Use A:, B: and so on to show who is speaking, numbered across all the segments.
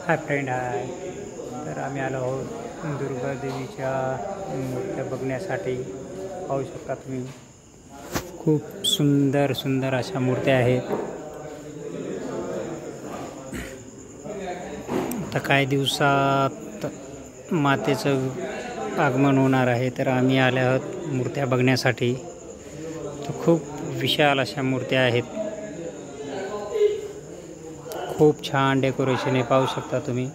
A: Hi friend हाय. तर आम्ही आलो आहोत दुर्गा देवीच्या मूर्त्या बघण्यासाठी. पाहू शकता तुम्ही, खूप सुंदर सुंदर अशा मूर्त्या आहेत. आता काही दिवसात मातेचं आगमन होणार आहे, तर आम्ही आले आहोत मूर्त्या बघण्यासाठी. तर खूप विशाल अशा मूर्त्या आहेत. खूप छान डेकोरेशन आहे. पाहू शकता तुम्ही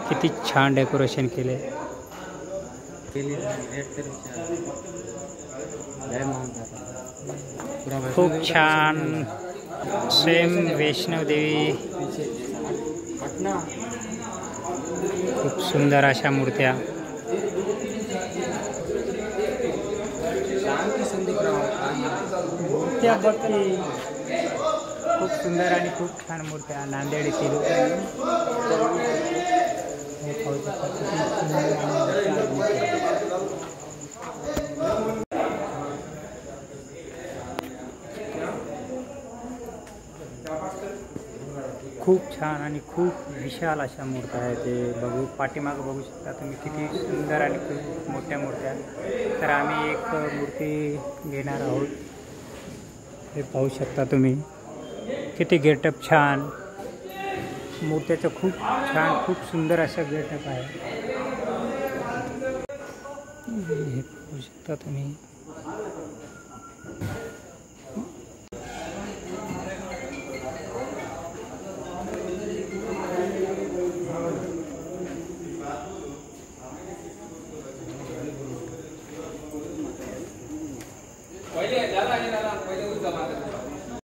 A: किती छान डेकोरेशन केले. खूप छान. सेम वैष्णव देवी. खूप सुंदर अशा मूर्त्या. मूर्त्या बघती खूप सुंदर आणि खूप छान मूर्त्या नांदेड येथील. खूप छान आणि खूप विशाल अशा मूर्त्या आहेत. ते पाठीमागं बघू शकता तुम्ही किती सुंदर आणि खूप मोठ्या मूर्त्या. तर आम्ही एक मूर्ती घेणार आहोत. हे पाहू शकता तुम्ही किती गेटअप छान. मूर्त्याचं खूप छान खूप सुंदर असं गेटअप आहे. हे पाहू शकता तुम्ही.